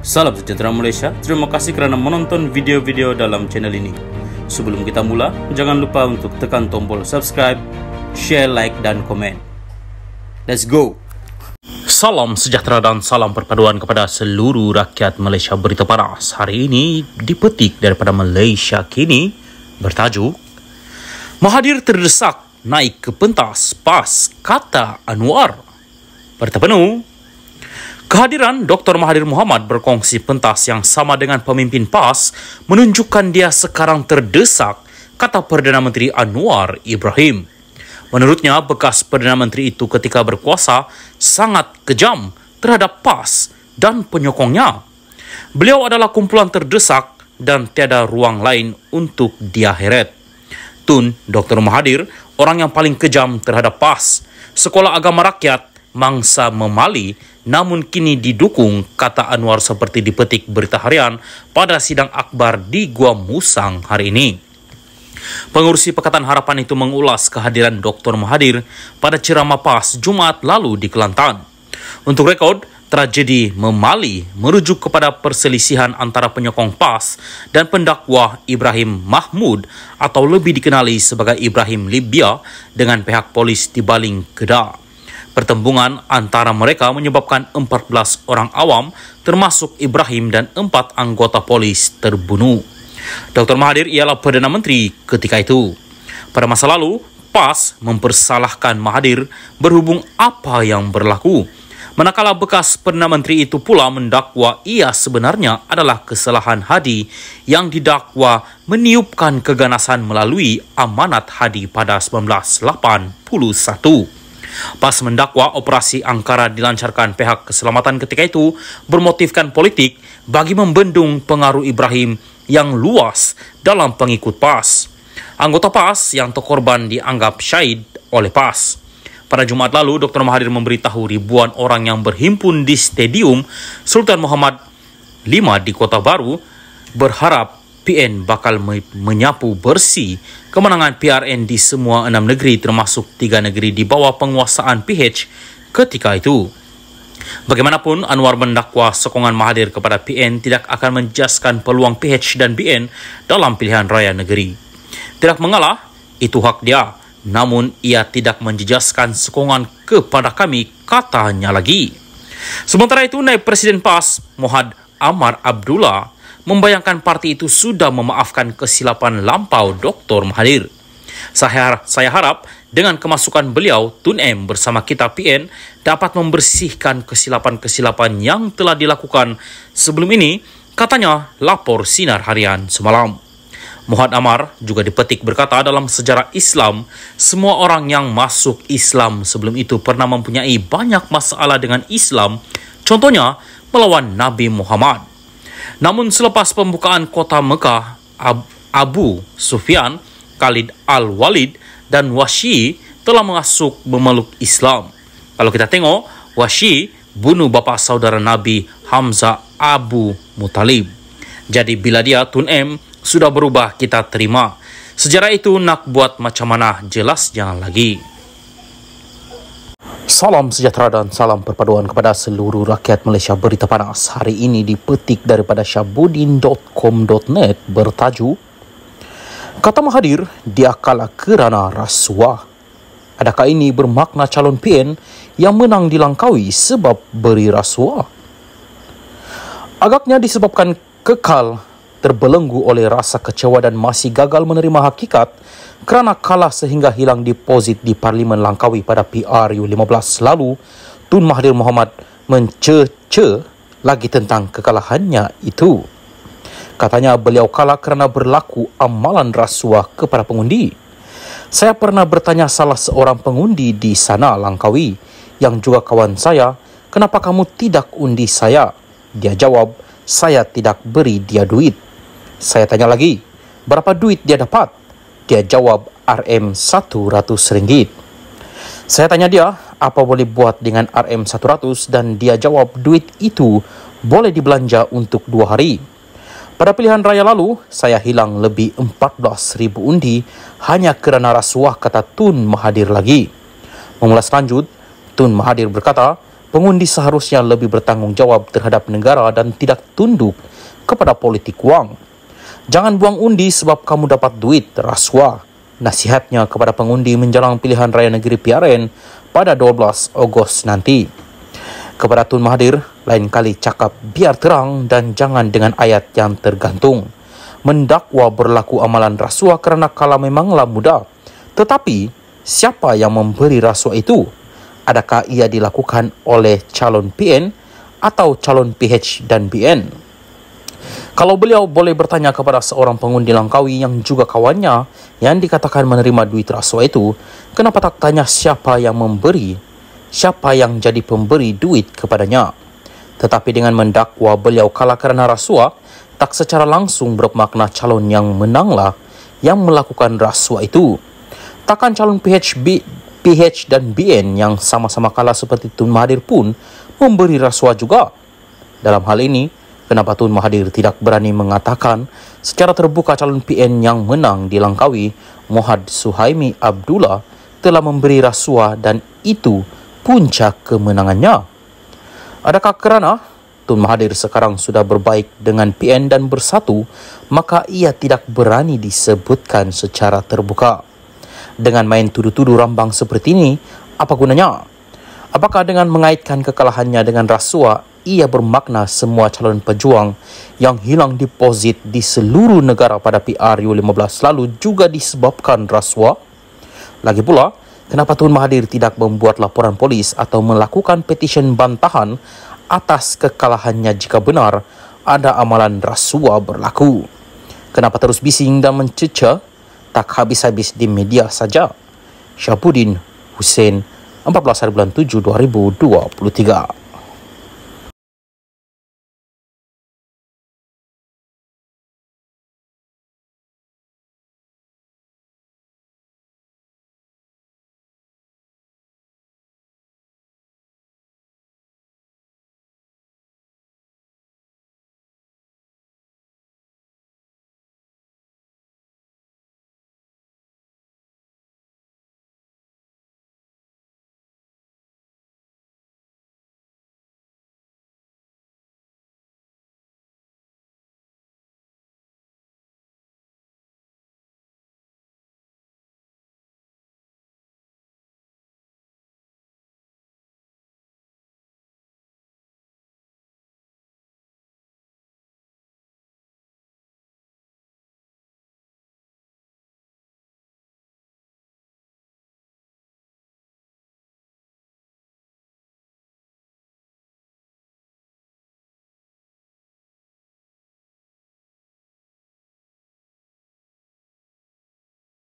Salam sejahtera Malaysia, terima kasih kerana menonton video-video dalam channel ini. Sebelum kita mula, jangan lupa untuk tekan tombol subscribe, share, like dan komen. Let's go! Salam sejahtera dan salam perpaduan kepada seluruh rakyat Malaysia. Berita panas hari ini dipetik daripada Malaysia Kini bertajuk Mahathir terdesak naik ke pentas PAS, kata Anwar. Berita penuh. Kehadiran Dr. Mahathir Mohamad berkongsi pentas yang sama dengan pemimpin PAS menunjukkan dia sekarang terdesak, kata Perdana Menteri Anwar Ibrahim. Menurutnya, bekas Perdana Menteri itu ketika berkuasa sangat kejam terhadap PAS dan penyokongnya. Beliau adalah kumpulan terdesak dan tiada ruang lain untuk dia heret. Tun Dr. Mahathir, orang yang paling kejam terhadap PAS, Sekolah Agama Rakyat, mangsa memali, namun kini didukung, kata Anwar seperti dipetik Berita Harian pada sidang akbar di Gua Musang hari ini. Pengurusi Pakatan Harapan itu mengulas kehadiran Dr. Mahathir pada ceramah PAS Jumaat lalu di Kelantan. Untuk rekod, tragedi memali merujuk kepada perselisihan antara penyokong PAS dan pendakwah Ibrahim Mahmud atau lebih dikenali sebagai Ibrahim Libya dengan pihak polis di Baling Kedah. Pertembungan antara mereka menyebabkan 14 orang awam termasuk Ibrahim dan 4 anggota polis terbunuh. Dr. Mahathir ialah Perdana Menteri ketika itu. Pada masa lalu, PAS mempersalahkan Mahathir berhubung apa yang berlaku. Manakala bekas Perdana Menteri itu pula mendakwa ia sebenarnya adalah kesalahan Hadi yang didakwa meniupkan keganasan melalui amanat Hadi pada 1981. PAS mendakwa operasi Angkara dilancarkan pihak keselamatan ketika itu bermotifkan politik bagi membendung pengaruh Ibrahim yang luas dalam pengikut PAS. Anggota PAS yang terkorban dianggap syahid oleh PAS. Pada Jumaat lalu, Dr. Mahathir memberitahu ribuan orang yang berhimpun di Stadium Sultan Muhammad V di Kota Baru berharap PN bakal menyapu bersih kemenangan PRN di semua 6 negeri termasuk 3 negeri di bawah penguasaan PH ketika itu. Bagaimanapun, Anwar mendakwa sokongan Mahathir kepada PN tidak akan menjaskan peluang PH dan BN dalam pilihan raya negeri. Tidak mengalah, itu hak dia. Namun, ia tidak menjejaskan sokongan kepada kami, katanya lagi. Sementara itu, Naib Presiden PAS, Mohd Amar Abdullah, membayangkan parti itu sudah memaafkan kesilapan lampau Dr. Mahathir. Saya harap dengan kemasukan beliau, Tun M bersama kita PN dapat membersihkan kesilapan-kesilapan yang telah dilakukan sebelum ini, katanya lapor Sinar Harian semalam. Mohd Amar juga dipetik berkata dalam sejarah Islam, semua orang yang masuk Islam sebelum itu pernah mempunyai banyak masalah dengan Islam, contohnya melawan Nabi Muhammad. Namun selepas pembukaan kota Mekah, Abu Sufyan, Khalid Al-Walid dan Wahsy telah masuk memeluk Islam. Kalau kita tengok, Wahsy bunuh bapa saudara Nabi Hamzah Abu Muttalib. Jadi bila dia Tun M sudah berubah, kita terima. Sejarah itu nak buat macam mana, jelas jangan lagi. Salam sejahtera dan salam perpaduan kepada seluruh rakyat Malaysia. Berita panas hari ini dipetik daripada syabudin.com.net bertajuk Kata Mahathir, dia kalah kerana rasuah. Adakah ini bermakna calon PN yang menang dilangkaui sebab beri rasuah? Agaknya disebabkan kekal terbelenggu oleh rasa kecewa dan masih gagal menerima hakikat kerana kalah sehingga hilang deposit di Parlimen Langkawi pada PRU15 lalu. Tun Mahathir Mohamad mencece lagi tentang kekalahannya itu. Katanya beliau kalah kerana berlaku amalan rasuah kepada pengundi. Saya pernah bertanya salah seorang pengundi di sana Langkawi yang juga kawan saya, kenapa kamu tidak undi saya? Dia jawab, saya tidak beri dia duit. Saya tanya lagi, berapa duit dia dapat? Dia jawab, RM100. Saya tanya dia, apa boleh buat dengan RM100? Dan dia jawab, duit itu boleh dibelanja untuk 2 hari. Pada pilihan raya lalu, saya hilang lebih 14,000 undi hanya kerana rasuah, kata Tun Mahathir lagi. Mengulas lanjut, Tun Mahathir berkata, pengundi seharusnya lebih bertanggung jawab terhadap negara dan tidak tunduk kepada politik wang. Jangan buang undi sebab kamu dapat duit rasuah. Nasihatnya kepada pengundi menjelang pilihan raya negeri PRN pada 12 Ogos nanti. Kepada Tun Mahathir, lain kali cakap biar terang dan jangan dengan ayat yang tergantung. Mendakwa berlaku amalan rasuah kerana kala memanglah mudah. Tetapi, siapa yang memberi rasuah itu? Adakah ia dilakukan oleh calon PN atau calon PH dan BN? Kalau beliau boleh bertanya kepada seorang pengundi Langkawi yang juga kawannya yang dikatakan menerima duit rasuah itu, kenapa tak tanya siapa yang memberi, siapa yang jadi pemberi duit kepadanya? Tetapi dengan mendakwa beliau kalah kerana rasuah, tak secara langsung bermakna calon yang menanglah yang melakukan rasuah itu. Takkan calon PH dan BN yang sama-sama kalah seperti Tun Mahathir pun memberi rasuah juga? Dalam hal ini, kenapa Tun Mahathir tidak berani mengatakan secara terbuka calon PN yang menang di Langkawi, Mohd Suhaimi Abdullah, telah memberi rasuah dan itu puncak kemenangannya? Adakah kerana Tun Mahathir sekarang sudah berbaik dengan PN dan bersatu, maka ia tidak berani disebutkan secara terbuka? Dengan main tuduh-tuduh rambang seperti ini, apa gunanya? Apakah dengan mengaitkan kekalahannya dengan rasuah, ia bermakna semua calon pejuang yang hilang deposit di seluruh negara pada PRU15 lalu juga disebabkan rasuah? Lagi pula, kenapa Tun Mahathir tidak membuat laporan polis atau melakukan petisyen bantahan atas kekalahannya jika benar ada amalan rasuah berlaku? Kenapa terus bising dan menceca tak habis-habis di media saja? Syafuddin Hussein, 14 hari bulan 7 2023.